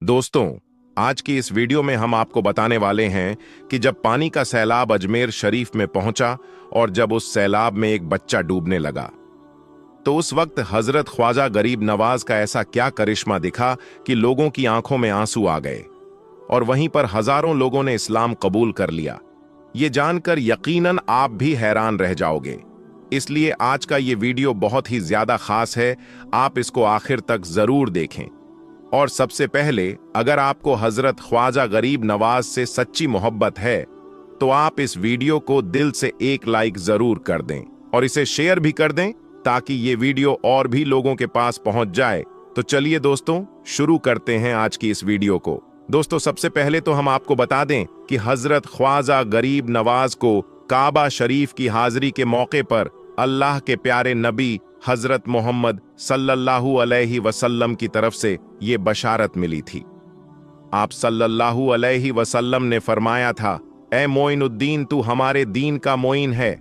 दोस्तों, आज की इस वीडियो में हम आपको बताने वाले हैं कि जब पानी का सैलाब अजमेर शरीफ में पहुंचा और जब उस सैलाब में एक बच्चा डूबने लगा, तो उस वक्त हजरत ख्वाजा गरीब नवाज का ऐसा क्या करिश्मा दिखा कि लोगों की आंखों में आंसू आ गए और वहीं पर हजारों लोगों ने इस्लाम कबूल कर लिया। ये जानकर यकीनन आप भी हैरान रह जाओगे। इसलिए आज का ये वीडियो बहुत ही ज्यादा खास है, आप इसको आखिर तक जरूर देखें। और सबसे पहले, अगर आपको हजरत ख्वाजा गरीब नवाज से सच्ची मोहब्बत है तो आप इस वीडियो को दिल से एक लाइक जरूर कर दें और इसे शेयर भी कर दें ताकि ये वीडियो और भी लोगों के पास पहुंच जाए। तो चलिए दोस्तों, शुरू करते हैं आज की इस वीडियो को। दोस्तों, सबसे पहले तो हम आपको बता दें कि हजरत ख्वाजा गरीब नवाज को काबा शरीफ की हाजिरी के मौके पर अल्लाह के प्यारे नबी हजरत मोहम्मद सल्लल्लाहु अलैहि वसल्लम की तरफ से ये बशारत मिली थी। आप सल्लल्लाहु अलैहि वसल्लम ने फरमाया था, ए मोइनुद्दीन, तू हमारे दीन का मोइन है।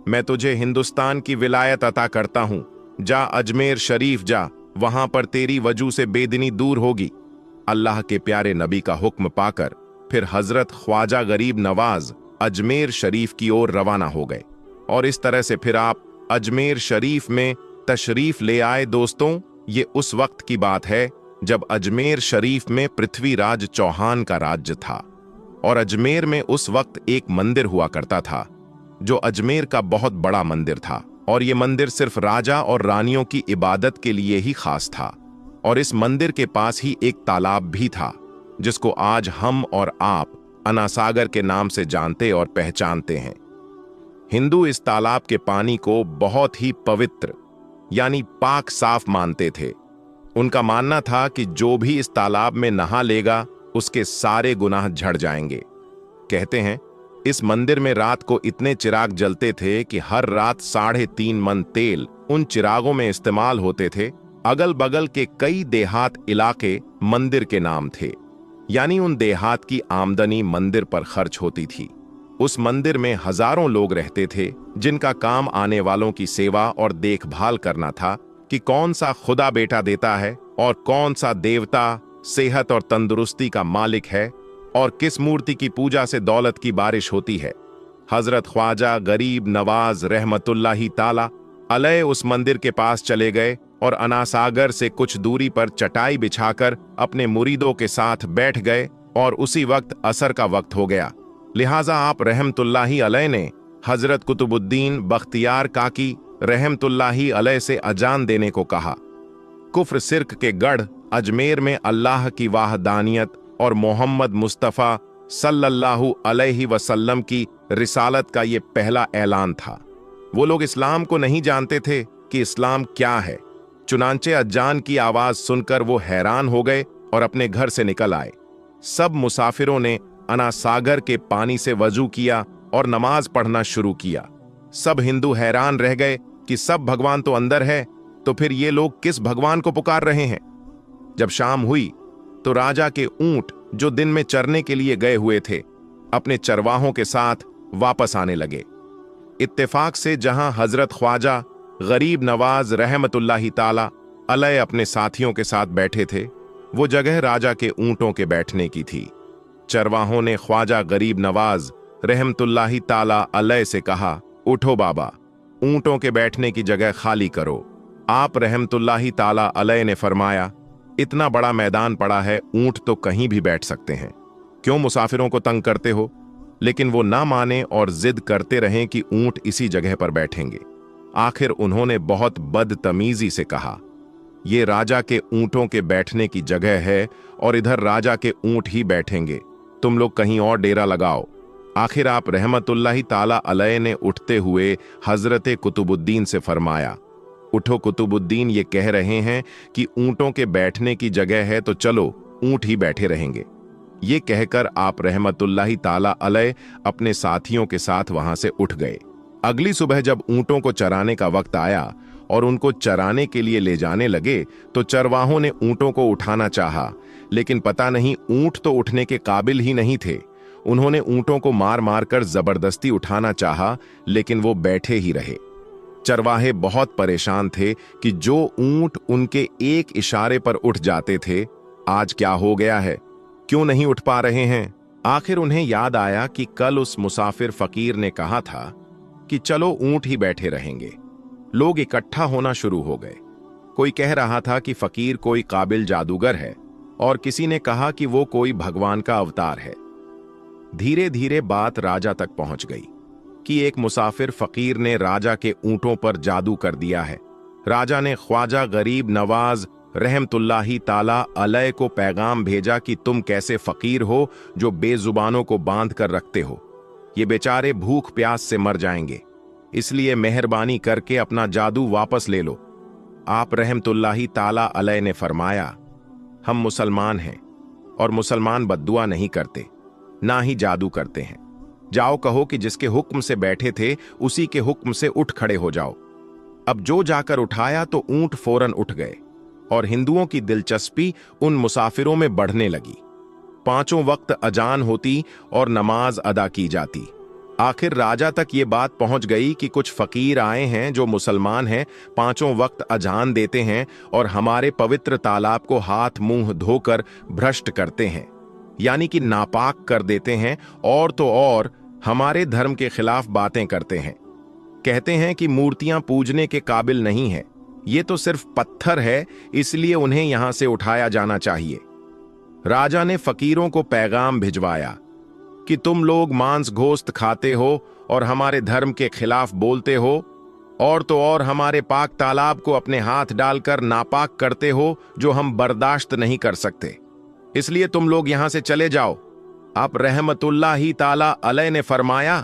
मैं तुझे हिंदुस्तान की विलायत अता करता हूं। जा अजमेर शरीफ जा, वहां पर तेरी वजह से बेदीनी दूर होगी। अल्लाह के प्यारे नबी का हुक्म पाकर फिर हजरत ख्वाजा गरीब नवाज अजमेर शरीफ की ओर रवाना हो गए और इस तरह से फिर आप अजमेर शरीफ में तशरीफ ले आए। दोस्तों, ये उस वक्त की बात है जब अजमेर शरीफ में पृथ्वीराज चौहान का राज्य था और अजमेर में उस वक्त एक मंदिर हुआ करता था जो अजमेर का बहुत बड़ा मंदिर था और ये मंदिर सिर्फ राजा और रानियों की इबादत के लिए ही खास था। और इस मंदिर के पास ही एक तालाब भी था जिसको आज हम और आप अनासागर के नाम से जानते और पहचानते हैं। हिंदू इस तालाब के पानी को बहुत ही पवित्र यानी पाक साफ मानते थे। उनका मानना था कि जो भी इस तालाब में नहा लेगा उसके सारे गुनाह झड़ जाएंगे। कहते हैं इस मंदिर में रात को इतने चिराग जलते थे कि हर रात 3.5 मन तेल उन चिरागों में इस्तेमाल होते थे। अगल बगल के कई देहात इलाके मंदिर के नाम थे, यानी उन देहात की आमदनी मंदिर पर खर्च होती थी। उस मंदिर में हजारों लोग रहते थे जिनका काम आने वालों की सेवा और देखभाल करना था कि कौन सा खुदा बेटा देता है और कौन सा देवता सेहत और तंदुरुस्ती का मालिक है और किस मूर्ति की पूजा से दौलत की बारिश होती है। हजरत ख्वाजा गरीब नवाज रहमतुल्लाही ताला अलैह उस मंदिर के पास चले गए और अनासागर से कुछ दूरी पर चटाई बिछाकर अपने मुरीदों के साथ बैठ गए और उसी वक्त असर का वक्त हो गया। लिहाजा आप रहमतुल्लाही अलैह ने हजरत कुतुबुद्दीन बख्तियार काकी रहमतुल्लाही अलैह से अजान देने को कहा। कुफ्र सिर्क के गढ़ अजमेर में अल्लाह की वाहदानियत और मोहम्मद मुस्तफ़ा सल्लल्लाहु अलैहि वसल्लम की रिसालत का ये पहला ऐलान था। वो लोग इस्लाम को नहीं जानते थे कि इस्लाम क्या है। चुनांचे अजान की आवाज सुनकर वो हैरान हो गए और अपने घर से निकल आए। सब मुसाफिरों ने अनासागर के पानी से वजू किया और नमाज पढ़ना शुरू किया। सब हिंदू हैरान रह गए कि सब भगवान तो अंदर है, तो फिर ये लोग किस भगवान को पुकार रहे हैं। जब शाम हुई तो राजा के ऊंट जो दिन में चरने के लिए गए हुए थे अपने चरवाहों के साथ वापस आने लगे। इत्तेफाक से जहां हजरत ख्वाजा गरीब नवाज रहमतुल्लाही ताला अलैह अपने साथियों के साथ बैठे थे, वो जगह राजा के ऊंटों के बैठने की थी। चरवाहों ने ख्वाजा गरीब नवाज रहमतुल्लाही ताला अलैह से कहा, उठो बाबा, ऊंटों के बैठने की जगह खाली करो। आप रहमतुल्लाही ताला अलैह ने फरमाया, इतना बड़ा मैदान पड़ा है, ऊंट तो कहीं भी बैठ सकते हैं, क्यों मुसाफिरों को तंग करते हो। लेकिन वो ना माने और जिद करते रहें कि ऊंट इसी जगह पर बैठेंगे। आखिर उन्होंने बहुत बदतमीजी से कहा, ये राजा के ऊंटों के बैठने की जगह है और इधर राजा के ऊंट ही बैठेंगे, तुम लोग कहीं और डेरा लगाओ। आखिर आप रहमतुल्लाही ताला अलैह ने उठते हुए हजरत कुतुबुद्दीन से फरमाया, उठो कुतुबुद्दीन, ये कह रहे हैं कि ऊंटों के बैठने की जगह है तो चलो ऊंट ही बैठे रहेंगे। ये कहकर आप रहमतुल्लाही ताला अलैह अपने साथियों के साथ वहां से उठ गए। अगली सुबह जब ऊंटों को चराने का वक्त आया और उनको चराने के लिए ले जाने लगे तो चरवाहों ने ऊंटों को उठाना चाहा, लेकिन पता नहीं ऊंट तो उठने के काबिल ही नहीं थे। उन्होंने ऊंटों को मार मार कर जबरदस्ती उठाना चाहा, लेकिन वो बैठे ही रहे। चरवाहे बहुत परेशान थे कि जो ऊंट उनके एक इशारे पर उठ जाते थे आज क्या हो गया है, क्यों नहीं उठ पा रहे हैं। आखिर उन्हें याद आया कि कल उस मुसाफिर फकीर ने कहा था कि चलो ऊंट ही बैठे रहेंगे। लोग इकट्ठा होना शुरू हो गए। कोई कह रहा था कि फकीर कोई काबिल जादूगर है और किसी ने कहा कि वो कोई भगवान का अवतार है। धीरे धीरे बात राजा तक पहुंच गई कि एक मुसाफिर फकीर ने राजा के ऊंटों पर जादू कर दिया है। राजा ने ख्वाजा गरीब नवाज रहमतुल्लाही ताला अलैह को पैगाम भेजा कि तुम कैसे फकीर हो जो बेजुबानों को बांध कर रखते हो। ये बेचारे भूख प्यास से मर जाएंगे, इसलिए मेहरबानी करके अपना जादू वापस ले लो। आप रहमतुल्लाही ताला अलैह ने फरमाया, हम मुसलमान हैं और मुसलमान बद्दुआ नहीं करते, ना ही जादू करते हैं। जाओ कहो कि जिसके हुक्म से बैठे थे उसी के हुक्म से उठ खड़े हो जाओ। अब जो जाकर उठाया तो ऊंट फौरन उठ गए और हिंदुओं की दिलचस्पी उन मुसाफिरों में बढ़ने लगी। पांचों वक्त अजान होती और नमाज अदा की जाती। आखिर राजा तक ये बात पहुंच गई कि कुछ फकीर आए हैं जो मुसलमान हैं, पांचों वक्त अजान देते हैं और हमारे पवित्र तालाब को हाथ मुंह धोकर भ्रष्ट करते हैं, यानी कि नापाक कर देते हैं, और तो और हमारे धर्म के खिलाफ बातें करते हैं। कहते हैं कि मूर्तियां पूजने के काबिल नहीं है, ये तो सिर्फ पत्थर है, इसलिए उन्हें यहां से उठाया जाना चाहिए। राजा ने फकीरों को पैगाम भिजवाया कि तुम लोग मांस गोश्त खाते हो और हमारे धर्म के खिलाफ बोलते हो, और तो और हमारे पाक तालाब को अपने हाथ डालकर नापाक करते हो, जो हम बर्दाश्त नहीं कर सकते। इसलिए तुम लोग यहां से चले जाओ। आप रहमतुल्लाही ताला अलैह ने फरमाया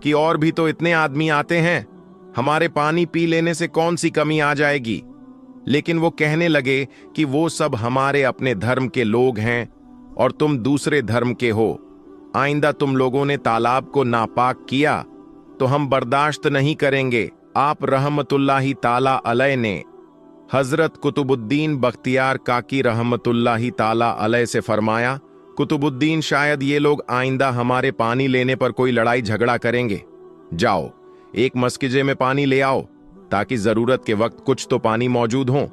कि और भी तो इतने आदमी आते हैं, हमारे पानी पी लेने से कौन सी कमी आ जाएगी। लेकिन वो कहने लगे कि वो सब हमारे अपने धर्म के लोग हैं और तुम दूसरे धर्म के हो। आइंदा तुम लोगों ने तालाब को नापाक किया तो हम बर्दाश्त नहीं करेंगे। आप रहमतुल्लाही ताला अलैह ने हजरत कुतुबुद्दीन बख्तियार काकी रहमतुल्लाही ताला अलैह से फरमाया, कुतुबुद्दीन शायद ये लोग आइंदा हमारे पानी लेने पर कोई लड़ाई झगड़ा करेंगे। जाओ एक मस्किजे में पानी ले आओ ताकि जरूरत के वक्त कुछ तो पानी मौजूद हो।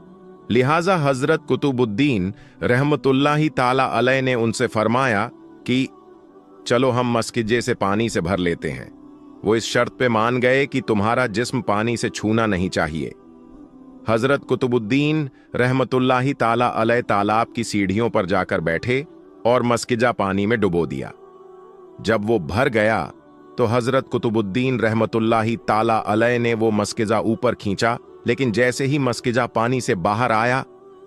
लिहाजा हजरत कुतुबुद्दीन रहमतुल्लाही ताला अलैह ने उनसे फरमाया कि चलो हम मस्किजे से पानी से भर लेते हैं। वो इस शर्त पे मान गए कि तुम्हारा जिस्म पानी से छूना नहीं चाहिए। हजरत कुतुबुद्दीन रहमतुल्लाही ताला अलैह तालाब की सीढ़ियों पर जाकर बैठे और मस्किजा पानी में डुबो दिया। जब वो भर गया तो हजरत कुतुबुद्दीन रहमतुल्लाही ताला अलैह ने वो मस्किजा ऊपर खींचा, लेकिन जैसे ही मस्किजा पानी से बाहर आया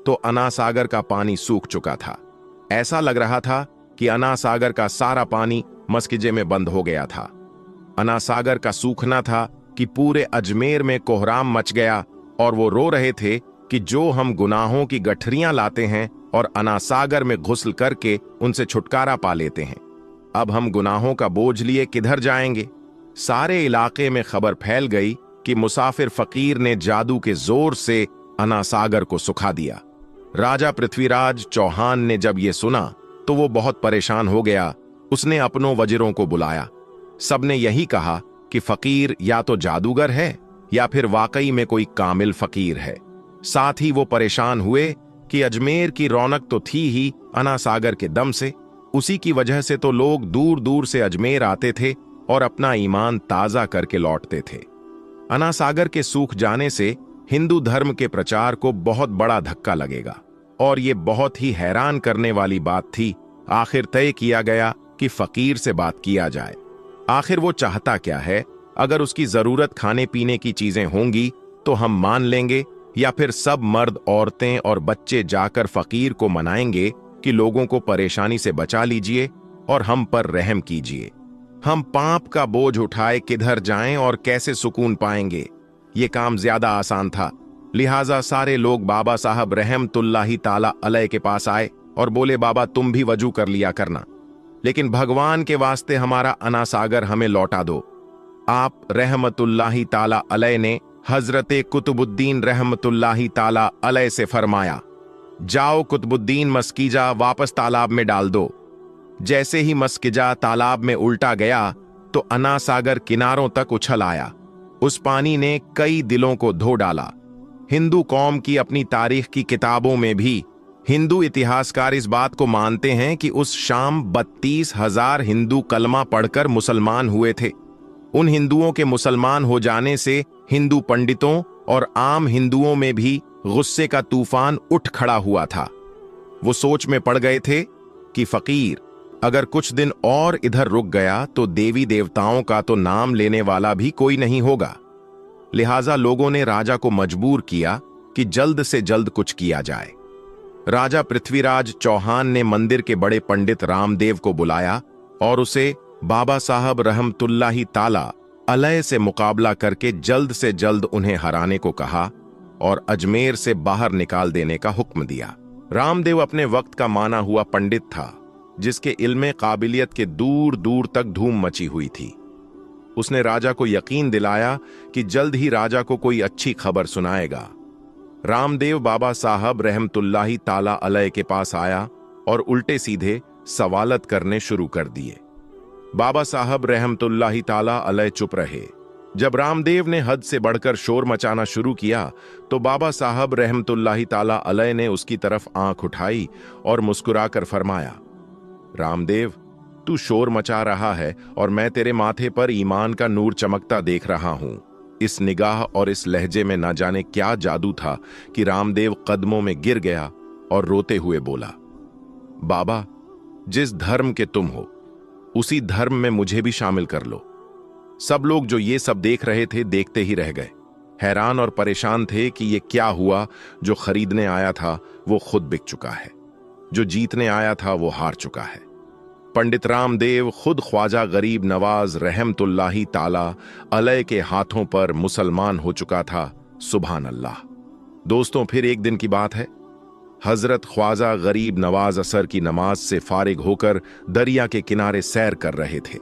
तो अना सागर का पानी सूख चुका था। ऐसा लग रहा था कि अना सागर का सारा पानी मस्किजे में बंद हो गया था। अना सागर का सूखना था कि पूरे अजमेर में कोहराम मच गया और वो रो रहे थे कि जो हम गुनाहों की गठरियां लाते हैं और अना सागर में घुसल करके उनसे छुटकारा पा लेते हैं, अब हम गुनाहों का बोझ लिए किधर जाएंगे। सारे इलाके में खबर फैल गई कि मुसाफिर फकीर ने जादू के जोर से अना सागर को सुखा दिया। राजा पृथ्वीराज चौहान ने जब ये सुना तो वो बहुत परेशान हो गया। उसने अपनों वजीरों को बुलाया। सबने यही कहा कि फकीर या तो जादूगर है या फिर वाकई में कोई कामिल फकीर है। साथ ही वो परेशान हुए कि अजमेर की रौनक तो थी ही अना सागर के दम से, उसी की वजह से तो लोग दूर दूर से अजमेर आते थे और अपना ईमान ताजा करके लौटते थे। अना सागर के सूख जाने से हिंदू धर्म के प्रचार को बहुत बड़ा धक्का लगेगा और ये बहुत ही हैरान करने वाली बात थी। आखिर तय किया गया कि फकीर से बात किया जाए। आखिर वो चाहता क्या है? अगर उसकी जरूरत खाने पीने की चीजें होंगी तो हम मान लेंगे, या फिर सब मर्द औरतें और बच्चे जाकर फकीर को मनाएंगे कि लोगों को परेशानी से बचा लीजिए और हम पर रहम कीजिए। हम पाप का बोझ उठाए किधर जाएं और कैसे सुकून पाएंगे? ये काम ज्यादा आसान था। लिहाजा सारे लोग बाबा साहब रहमतुल्लाही ताला अलैह के पास आए और बोले, बाबा तुम भी वजू कर लिया करना, लेकिन भगवान के वास्ते हमारा अना सागर हमें लौटा दो। आप रहमतुल्लाही ताला अलैह ने हजरत कुतुबुद्दीन रहमतुल्लाही ताला अलैह से फरमाया, जाओ कुतुबुद्दीन मस्कीजा वापस तालाब में डाल दो। जैसे ही मस्किजा तालाब में उल्टा गया तो अना सागर किनारों तक उछल आया। उस पानी ने कई दिलों को धो डाला। हिंदू कौम की अपनी तारीख की किताबों में भी हिंदू इतिहासकार इस बात को मानते हैं कि उस शाम 32,000 हिंदू कलमा पढ़कर मुसलमान हुए थे। उन हिंदुओं के मुसलमान हो जाने से हिंदू पंडितों और आम हिंदुओं में भी गुस्से का तूफान उठ खड़ा हुआ था। वो सोच में पड़ गए थे कि फकीर अगर कुछ दिन और इधर रुक गया तो देवी देवताओं का तो नाम लेने वाला भी कोई नहीं होगा। लिहाजा लोगों ने राजा को मजबूर किया कि जल्द से जल्द कुछ किया जाए। राजा पृथ्वीराज चौहान ने मंदिर के बड़े पंडित रामदेव को बुलाया और उसे बाबा साहब रहमतुल्लाही ताला अलैह से मुकाबला करके जल्द से जल्द उन्हें हराने को कहा और अजमेर से बाहर निकाल देने का हुक्म दिया। रामदेव अपने वक्त का माना हुआ पंडित था, जिसके इल्मे काबिलियत के दूर दूर तक धूम मची हुई थी। उसने राजा को यकीन दिलाया कि जल्द ही राजा को कोई अच्छी खबर सुनाएगा। रामदेव बाबा साहब रहमतुल्लाही ताला अलैह के पास आया और उल्टे सीधे सवालत करने शुरू कर दिए। बाबा साहब रहमतुल्लाही ताला अलैह चुप रहे। जब रामदेव ने हद से बढ़कर शोर मचाना शुरू किया तो बाबा साहब रहमतुल्लाही ताला अलैह ने उसकी तरफ आंख उठाई और मुस्कुराकर फरमाया, रामदेव, तू शोर मचा रहा है और मैं तेरे माथे पर ईमान का नूर चमकता देख रहा हूं। इस निगाह और इस लहजे में ना जाने क्या जादू था कि रामदेव कदमों में गिर गया और रोते हुए बोला, बाबा, जिस धर्म के तुम हो उसी धर्म में मुझे भी शामिल कर लो। सब लोग जो ये सब देख रहे थे देखते ही रह गए, हैरान और परेशान थे कि ये क्या हुआ। जो खरीदने आया था वो खुद बिक चुका है, जो जीतने आया था वो हार चुका है। पंडित रामदेव खुद ख्वाजा गरीब नवाज रहमतुल्लाही ताला अलैह के हाथों पर मुसलमान हो चुका था। सुभान अल्लाह। दोस्तों, फिर एक दिन की बात है, हजरत ख्वाजा गरीब नवाज असर की नमाज से फारिग होकर दरिया के किनारे सैर कर रहे थे।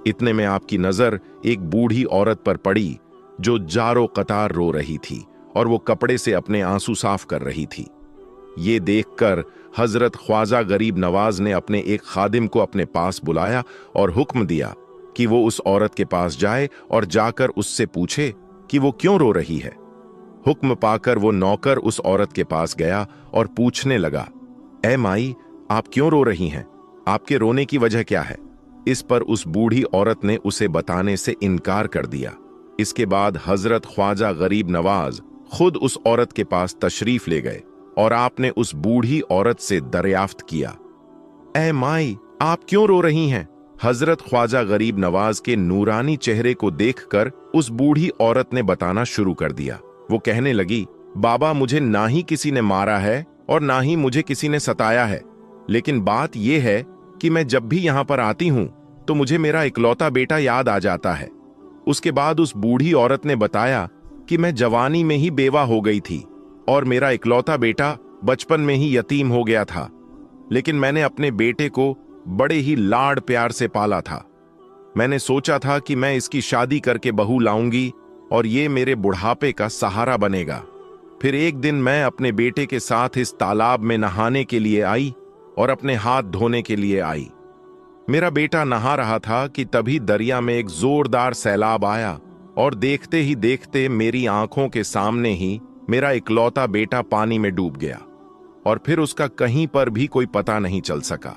इतने में आपकी नजर एक बूढ़ी औरत पर पड़ी जो जारो कतार रो रही थी और वो कपड़े से अपने आंसू साफ कर रही थी। ये देखकर हजरत ख्वाजा गरीब नवाज ने अपने एक खादिम को अपने पास बुलाया और हुक्म दिया कि वो उस औरत के पास जाए और जाकर उससे पूछे कि वो क्यों रो रही है। हुक्म पाकर वो नौकर उस औरत के पास गया और पूछने लगा, ए माई, आप क्यों रो रही हैं? आपके रोने की वजह क्या है? इस पर उस बूढ़ी औरत ने उसे बताने से इनकार कर दिया। इसके बाद हजरत ख्वाजा गरीब नवाज खुद उस औरत के पास तशरीफ ले गए और आपने उस बूढ़ी औरत से दरियाफ्त किया, ए माई, आप क्यों रो रही हैं? हजरत ख्वाजा गरीब नवाज के नूरानी चेहरे को देखकर उस बूढ़ी औरत ने बताना शुरू कर दिया। वो कहने लगी, बाबा, मुझे ना ही किसी ने मारा है और ना ही मुझे किसी ने सताया है, लेकिन बात यह है कि मैं जब भी यहां पर आती हूं तो मुझे मेरा इकलौता बेटा याद आ जाता है। उसके बाद उस बूढ़ी औरत ने बताया कि मैं जवानी में ही बेवा हो गई थी और मेरा इकलौता बेटा बचपन में ही यतीम हो गया था, लेकिन मैंने अपने बेटे को बड़े ही लाड प्यार से पाला था। मैंने सोचा था कि मैं इसकी शादी करके बहू लाऊंगी और ये मेरे बुढ़ापे का सहारा बनेगा। फिर एक दिन मैं अपने बेटे के साथ इस तालाब में नहाने के लिए आई और अपने हाथ धोने के लिए आई। मेरा बेटा नहा रहा था कि तभी दरिया में एक जोरदार सैलाब आया और देखते ही देखते मेरी आंखों के सामने ही मेरा इकलौता बेटा पानी में डूब गया और फिर उसका कहीं पर भी कोई पता नहीं चल सका।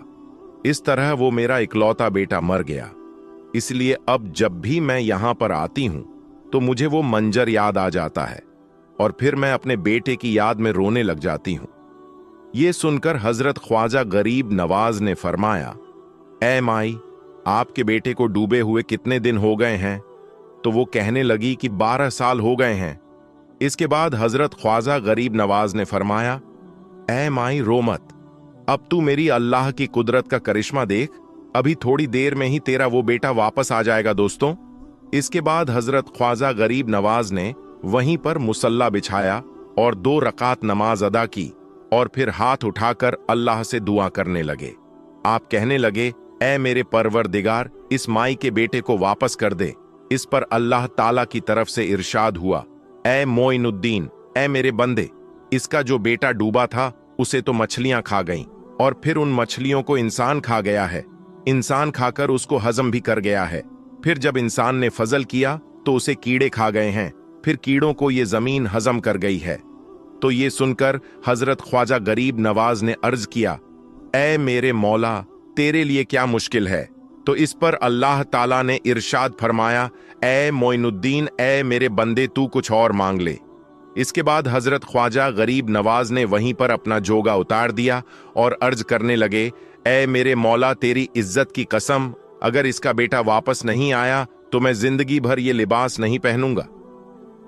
इस तरह वो मेरा इकलौता बेटा मर गया। इसलिए अब जब भी मैं यहां पर आती हूं तो मुझे वो मंजर याद आ जाता है और फिर मैं अपने बेटे की याद में रोने लग जाती हूं। ये सुनकर हजरत ख्वाजा गरीब नवाज ने फरमाया, ए माई, आपके बेटे को डूबे हुए कितने दिन हो गए हैं? तो वो कहने लगी कि 12 साल हो गए हैं। इसके बाद हजरत ख्वाजा गरीब नवाज ने फरमाया, ए माई, रो मत, अब तू मेरी अल्लाह की कुदरत का करिश्मा देख, अभी थोड़ी देर में ही तेरा वो बेटा वापस आ जाएगा। दोस्तों, इसके बाद हजरत ख्वाजा गरीब नवाज ने वहीं पर मुसल्ला बिछाया और 2 रकात नमाज अदा की और फिर हाथ उठाकर अल्लाह से दुआ करने लगे। आप कहने लगे, ए मेरे परवरदिगार, इस माई के बेटे को वापस कर दे। इस पर अल्लाह ताला की तरफ से इरशाद हुआ, ए मोइनुद्दीन, ए मेरे बंदे, इसका जो बेटा डूबा था उसे तो मछलियां खा गईं और फिर उन मछलियों को इंसान खा गया है। इंसान खाकर उसको हजम भी कर गया है। फिर जब इंसान ने फजल किया तो उसे कीड़े खा गए हैं। फिर कीड़ों को ये जमीन हजम कर गई है। तो ये सुनकर हजरत ख्वाजा गरीब नवाज ने अर्ज किया, ए मेरे मौला, तेरे लिए क्या मुश्किल है? तो इस पर अल्लाह ताला ने इरशाद फरमाया, ए मोइनुद्दीन, ए मेरे बंदे, तू कुछ और मांग ले। इसके बाद हजरत ख्वाजा गरीब नवाज ने वहीं पर अपना जोगा उतार दिया और अर्ज करने लगे, ए मेरे मौला, तेरी इज्जत की कसम, अगर इसका बेटा वापस नहीं आया तो मैं जिंदगी भर ये लिबास नहीं पहनूंगा।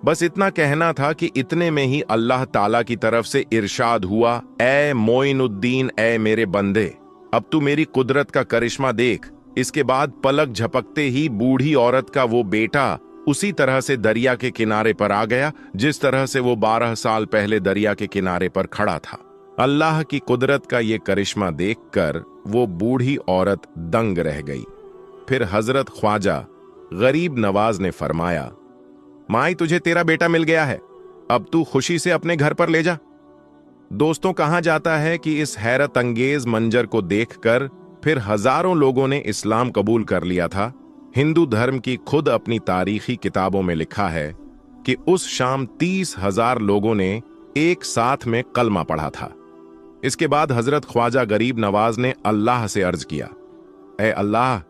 बस इतना कहना था कि इतने में ही अल्लाह ताला की तरफ से इरशाद हुआ, ए मोइनुद्दीन, ए मेरे बंदे, अब तू मेरी कुदरत का करिश्मा देख। इसके बाद पलक झपकते ही बूढ़ी औरत का वो बेटा उसी तरह से दरिया के किनारे पर आ गया जिस तरह से वो 12 साल पहले दरिया के किनारे पर खड़ा था। अल्लाह की कुदरत का ये करिश्मा देखकर वो बूढ़ी औरत दंग रह गई। फिर हजरत ख्वाजा गरीब नवाज ने फरमाया, माई, तुझे तेरा बेटा मिल गया है, अब तू खुशी से अपने घर पर ले जा। दोस्तों, कहा जाता है कि इस हैरत अंगेज मंजर को देखकर फिर हजारों लोगों ने इस्लाम कबूल कर लिया था। हिंदू धर्म की खुद अपनी तारीखी किताबों में लिखा है कि उस शाम 30,000 लोगों ने एक साथ में कलमा पढ़ा था। इसके बाद हजरत ख्वाजा गरीब नवाज ने अल्लाह से अर्ज किया, ए अल्लाह,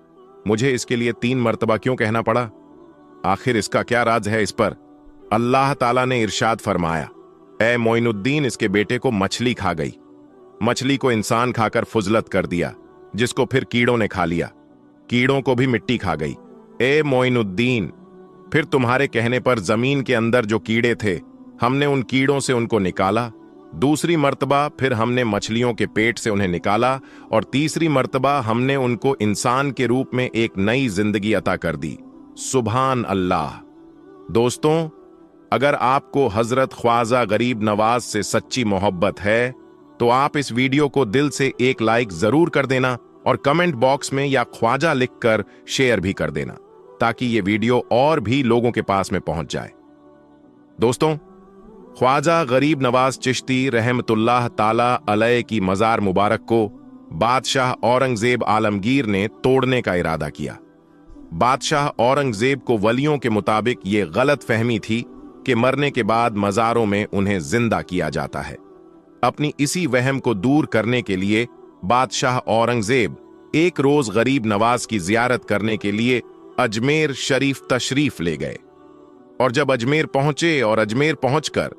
मुझे इसके लिए 3 मर्तबा क्यों कहना पड़ा? आखिर इसका क्या राज है इस पर? अल्लाह ताला ने इरशाद फरमाया, ए मोइनुद्दीन, इसके बेटे को मछली खा गई। मछली को इंसान खाकर फुजलत कर दिया, जिसको फिर कीड़ों ने खा लिया। कीड़ों को भी मिट्टी खा गई। ए मोइनुद्दीन, फिर तुम्हारे कहने पर जमीन के अंदर जो कीड़े थे, हमने उन कीड़ों से उनको निकाला। दूसरी मर्तबा फिर हमने मछलियों के पेट से उन्हें निकाला और तीसरी मर्तबा हमने उनको इंसान के रूप में एक नई जिंदगी अता कर दी। सुभान अल्लाह। दोस्तों, अगर आपको हजरत ख्वाजा गरीब नवाज से सच्ची मोहब्बत है तो आप इस वीडियो को दिल से एक लाइक जरूर कर देना और कमेंट बॉक्स में या ख्वाजा लिखकर शेयर भी कर देना ताकि ये वीडियो और भी लोगों के पास में पहुंच जाए। दोस्तों, ख्वाजा गरीब नवाज चिश्ती रहमतुल्लाह ताला अलैह की मजार मुबारक को बादशाह औरंगजेब आलमगीर ने तोड़ने का इरादा किया। बादशाह औरंगजेब को वलियों के मुताबिक ये गलत फहमी थी कि मरने के बाद मजारों में उन्हें जिंदा किया जाता है। अपनी इसी वहम को दूर करने के लिए बादशाह औरंगजेब एक रोज गरीब नवाज की जियारत करने के लिए अजमेर शरीफ तशरीफ ले गए और जब अजमेर पहुंचे और अजमेर पहुंचकर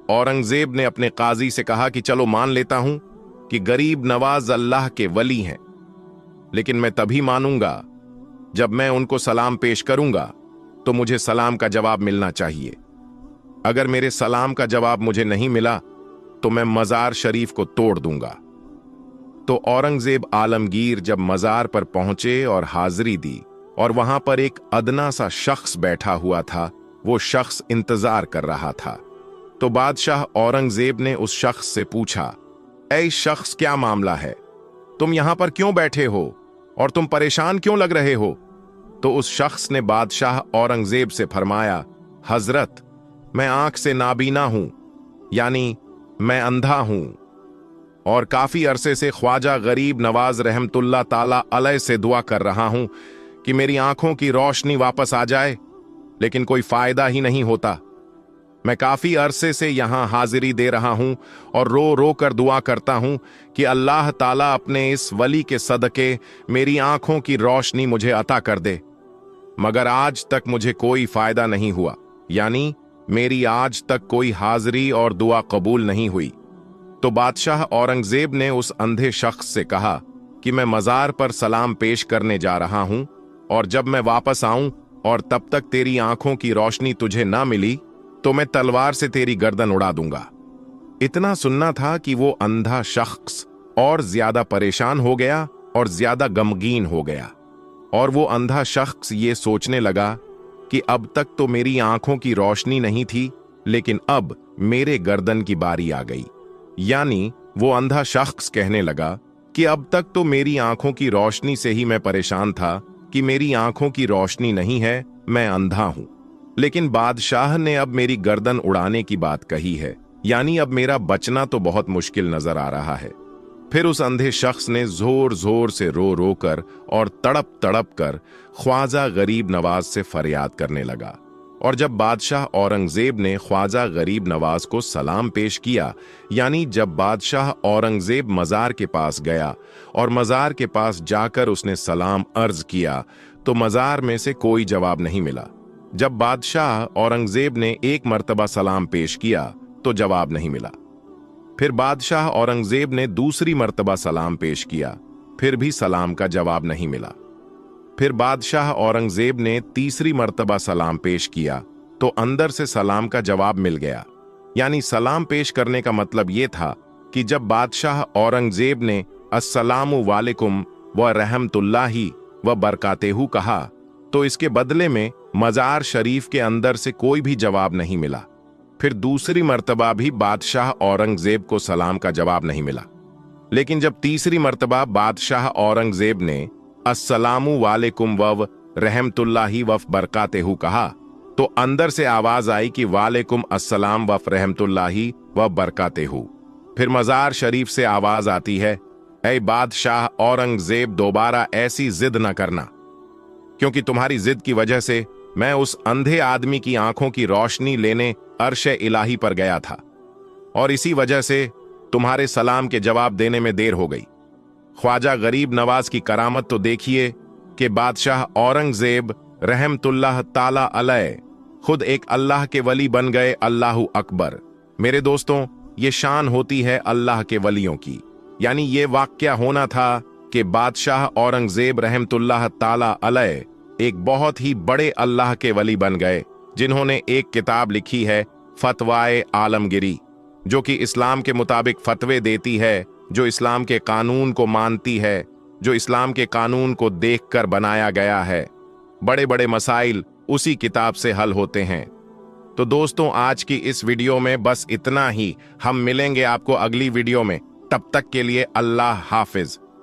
औरंगजेब ने अपने काजी से कहा कि चलो मान लेता हूं कि गरीब नवाज अल्लाह के वली हैं, लेकिन मैं तभी मानूंगा जब मैं उनको सलाम पेश करूंगा तो मुझे सलाम का जवाब मिलना चाहिए। अगर मेरे सलाम का जवाब मुझे नहीं मिला तो मैं मजार शरीफ को तोड़ दूंगा। तो औरंगजेब आलमगीर जब मजार पर पहुंचे और हाजिरी दी और वहां पर एक अदना सा शख्स बैठा हुआ था, वो शख्स इंतजार कर रहा था। तो बादशाह औरंगजेब ने उस शख्स से पूछा, ऐ शख्स, क्या मामला है? तुम यहां पर क्यों बैठे हो और तुम परेशान क्यों लग रहे हो? तो उस शख्स ने बादशाह औरंगजेब से फरमाया, हजरत, मैं आंख से नाबीना हूं, यानी मैं अंधा हूं और काफी अरसे से ख्वाजा गरीब नवाज रहमतुल्लाह ताला अलैह से दुआ कर रहा हूं कि मेरी आंखों की रोशनी वापस आ जाए, लेकिन कोई फायदा ही नहीं होता। मैं काफी अरसे से यहां हाजिरी दे रहा हूं और रो रो कर दुआ करता हूं कि अल्लाह ताला अपने इस वली के सदके मेरी आंखों की रोशनी मुझे अता कर दे, मगर आज तक मुझे कोई फायदा नहीं हुआ, यानी मेरी आज तक कोई हाजिरी और दुआ कबूल नहीं हुई। तो बादशाह औरंगजेब ने उस अंधे शख्स से कहा कि मैं मजार पर सलाम पेश करने जा रहा हूं और जब मैं वापस आऊं और तब तक तेरी आंखों की रोशनी तुझे ना मिली तो मैं तलवार से तेरी गर्दन उड़ा दूंगा। इतना सुनना था कि वो अंधा शख्स और ज्यादा परेशान हो गया और ज्यादा गमगीन हो गया और वो अंधा शख्स ये सोचने लगा कि अब तक तो मेरी आंखों की रोशनी नहीं थी, लेकिन अब मेरे गर्दन की बारी आ गई। यानी वो अंधा शख्स कहने लगा कि अब तक तो मेरी आंखों की रोशनी से ही मैं परेशान था कि मेरी आंखों की रोशनी नहीं है, मैं अंधा हूं, लेकिन बादशाह ने अब मेरी गर्दन उड़ाने की बात कही है, यानी अब मेरा बचना तो बहुत मुश्किल नजर आ रहा है। फिर उस अंधे शख्स ने जोर जोर से रो रो कर और तड़प तड़प कर ख्वाजा गरीब नवाज से फरियाद करने लगा, और जब बादशाह औरंगजेब ने ख्वाजा गरीब नवाज को सलाम पेश किया, यानी जब बादशाह औरंगजेब मज़ार के पास गया और मज़ार के पास जाकर उसने सलाम अर्ज किया, तो मज़ार में से कोई जवाब नहीं मिला। जब बादशाह औरंगजेब ने एक मर्तबा सलाम पेश किया तो जवाब नहीं मिला। फिर बादशाह औरंगजेब ने दूसरी मर्तबा सलाम पेश किया, फिर भी सलाम का जवाब नहीं मिला। फिर बादशाह औरंगजेब ने तीसरी मर्तबा सलाम पेश किया तो अंदर से सलाम का जवाब मिल गया। यानी सलाम पेश करने का मतलब यह था कि जब बादशाह औरंगजेब ने अस्सलामु वालेकुम व रहमतुल्लाहि व बरकातेहू कहा, तो इसके बदले में मज़ार शरीफ के अंदर से कोई भी जवाब नहीं मिला। फिर दूसरी मर्तबा भी बादशाह औरंगजेब को सलाम का जवाब नहीं मिला। लेकिन जब तीसरी मर्तबा बादशाह औरंगजेब ने अस्सलामु वालेकुम व रहमतुल्लाहि व बरकातेहू कहा, तो अंदर से आवाज आई कि वालेकुम अस्सलाम व रहमतुल्लाहि व बरकातेहू। फिर मज़ार शरीफ से आवाज आती है, ऐ बादशाह औरंगजेब, दोबारा ऐसी जिद न करना, क्योंकि तुम्हारी जिद की वजह से मैं उस अंधे आदमी की आंखों की रोशनी लेने अर्श इलाही पर गया था और इसी वजह से तुम्हारे सलाम के जवाब देने में देर हो गई। ख्वाजा गरीब नवाज की करामत तो देखिए कि बादशाह औरंगजेब रहमतुल्लाह ताला अलैह खुद एक अल्लाह के वली बन गए। अल्लाहु अकबर। मेरे दोस्तों, ये शान होती है अल्लाह के वलियों की। यानी ये वाक़या होना था कि बादशाह औरंगजेब रहमतुल्लाह ताला अलैह एक बहुत ही बड़े अल्लाह के वली बन गए, जिन्होंने एक किताब लिखी है फतवाए आलमगिरी, जो कि इस्लाम के मुताबिक फतवे देती है, जो इस्लाम के कानून को मानती है, जो इस्लाम के कानून को देखकर बनाया गया है। बड़े बड़े मसाइल उसी किताब से हल होते हैं। तो दोस्तों, आज की इस वीडियो में बस इतना ही। हम मिलेंगे आपको अगली वीडियो में। तब तक के लिए अल्लाह हाफिज।